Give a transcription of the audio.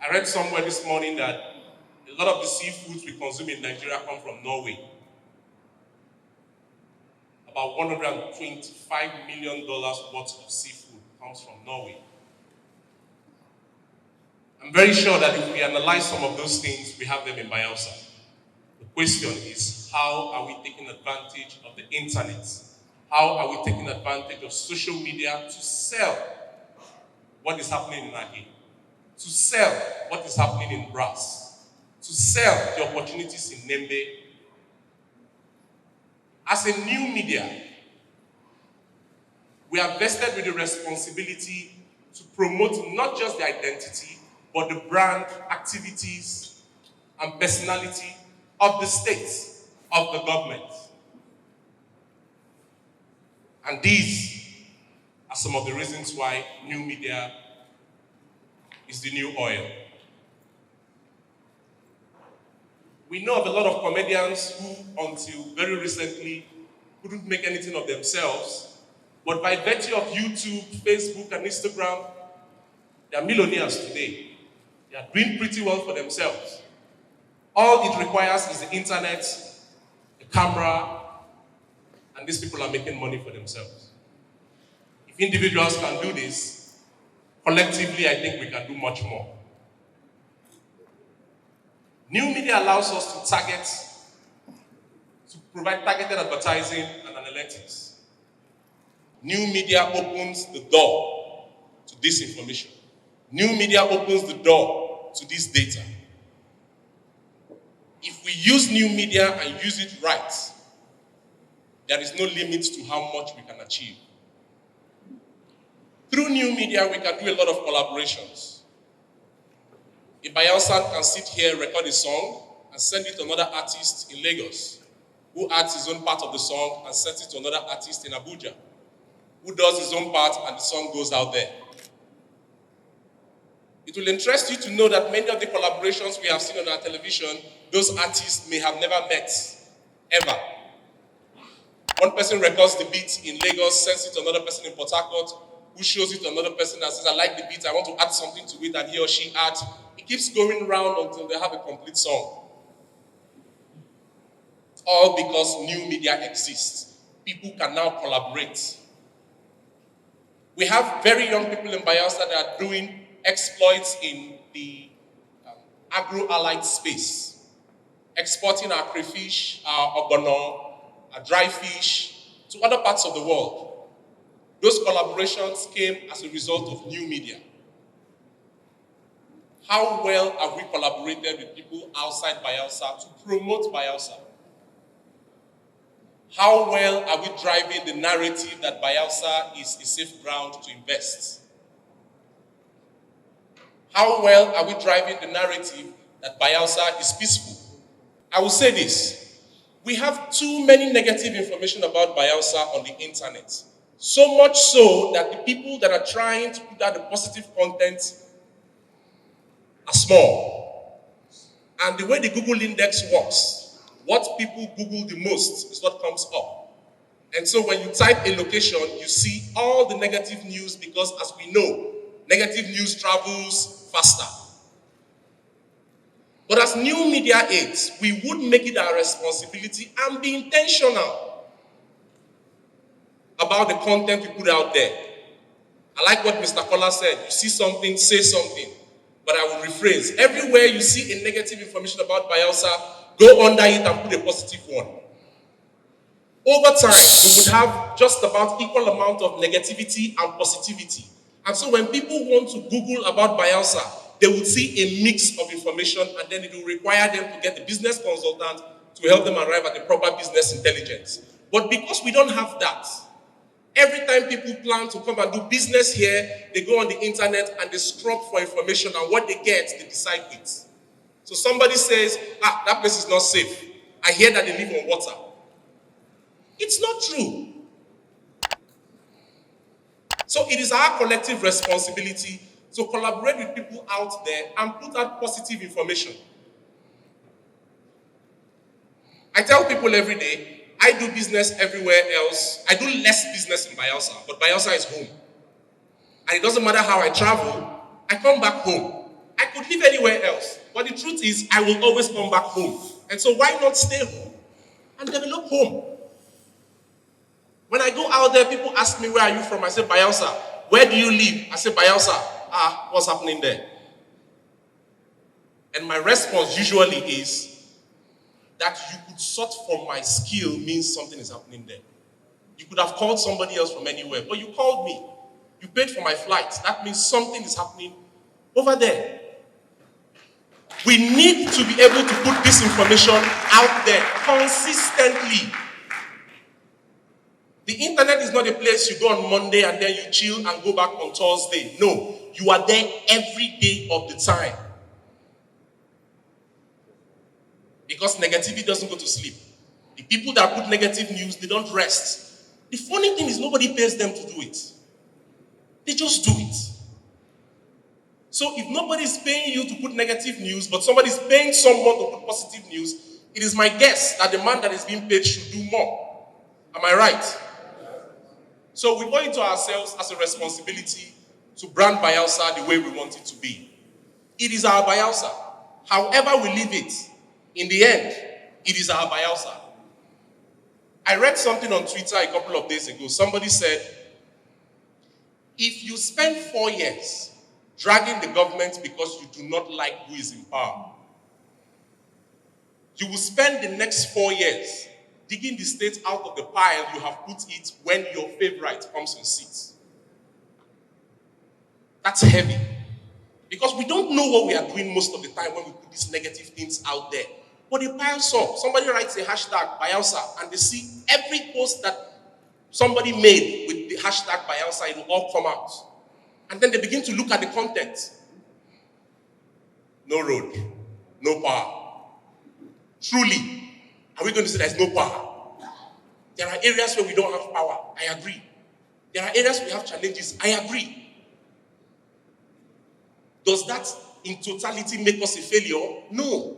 I read somewhere this morning that a lot of the seafoods we consume in Nigeria come from Norway. About $125 million worth of seafood comes from Norway. I'm very sure that if we analyze some of those things, we have them in Bayelsa. The question is, how are we taking advantage of the internet? How are we taking advantage of social media to sell what is happening in Agee, to sell what is happening in Brass, to sell the opportunities in Nembe? As a new media, we are vested with the responsibility to promote not just the identity, but the brand, activities, and personality of the state, of the government. And these are some of the reasons why new media is the new oil. We know of a lot of comedians who, until very recently, couldn't make anything of themselves, but by virtue of YouTube, Facebook, and Instagram, they are millionaires today. They are doing pretty well for themselves. All it requires is the internet, the camera, and these people are making money for themselves. If individuals can do this, collectively, I think we can do much more. New media allows us to target, to provide targeted advertising and analytics. New media opens the door to disinformation. New media opens the door to this data. If we use new media and use it right, there is no limit to how much we can achieve. Through new media, we can do a lot of collaborations. A Bayelsan can sit here, record a song, and send it to another artist in Lagos, who adds his own part of the song and sends it to another artist in Abuja, who does his own part and the song goes out there. It will interest you to know that many of the collaborations we have seen on our television, those artists may have never met, ever. One person records the beat in Lagos, sends it to another person in Port Harcourt, who shows it to another person and says, I like the beat, I want to add something to it, and he or she adds. It keeps going round until they have a complete song. All because new media exists. People can now collaborate. We have very young people in Bayelsa that are doing exploits in the agro-allied space, exporting our crayfish, our ogbono, our dry fish to other parts of the world. Those collaborations came as a result of new media. How well have we collaborated with people outside Bayelsa to promote Bayelsa? How well are we driving the narrative that Bayelsa is a safe ground to invest? How well are we driving the narrative that Bayelsa is peaceful? I will say this. We have too many negative information about Bayelsa on the internet. So much so that the people that are trying to put out the positive content are small. And the way the Google index works, what people Google the most is what comes up. And so when you type a location, you see all the negative news because, as we know, negative news travels faster. But as new media aids, we would make it our responsibility and be intentional about the content we put out there. I like what Mr. Kola said. You see something, say something. But I will rephrase. Everywhere you see a negative information about Bayelsa, go under it and put a positive one. Over time, we would have just about equal amount of negativity and positivity. And so when people want to Google about Bayelsa, they would see a mix of information, and then it will require them to get a business consultant to help them arrive at the proper business intelligence. But because we don't have that, every time people plan to come and do business here, they go on the internet and they scrub for information, and what they get, they decide with. So somebody says, that place is not safe. I hear that they live on water. It's not true. So it is our collective responsibility to collaborate with people out there and put out positive information. I tell people every day, I do business everywhere else. I do less business in Bayelsa, but Bayelsa is home. And it doesn't matter how I travel, I come back home. I could live anywhere else. But the truth is, I will always come back home. And so why not stay home and develop home? When I go out there, people ask me, where are you from? I say, Bayelsa. Where do you live? I say, Bayelsa. Ah, what's happening there? And my response usually is that you could sort from my skill means something is happening there. You could have called somebody else from anywhere, but you called me. You paid for my flight. That means something is happening over there. We need to be able to put this information out there consistently. The internet is not a place you go on Monday and then you chill and go back on Thursday. No, you are there every day of the time. Because negativity doesn't go to sleep. The people that put negative news, they don't rest. The funny thing is nobody pays them to do it. They just do it. So if nobody is paying you to put negative news, but somebody is paying someone to put positive news, it is my guess that the man that is being paid should do more. Am I right? So we go into ourselves as a responsibility to brand Bayelsa the way we want it to be. It is our Bayelsa. However we live it, in the end, it is our Bayelsa. I read something on Twitter a couple of days ago. Somebody said, if you spend 4 years dragging the government because you do not like who is in power, you will spend the next 4 years digging the state out of the pile you have put it when your favorite comes on seat. That's heavy. Because we don't know what we are doing most of the time when we put these negative things out there. But it piles up. Somebody writes a hashtag Bayelsa and they see every post that somebody made with the hashtag Bayelsa, it will all come out. And then they begin to look at the content. No road, no power. Truly, are we going to say there's no power? There are areas where we don't have power. I agree. There are areas where we have challenges. I agree. Does that in totality make us a failure? No.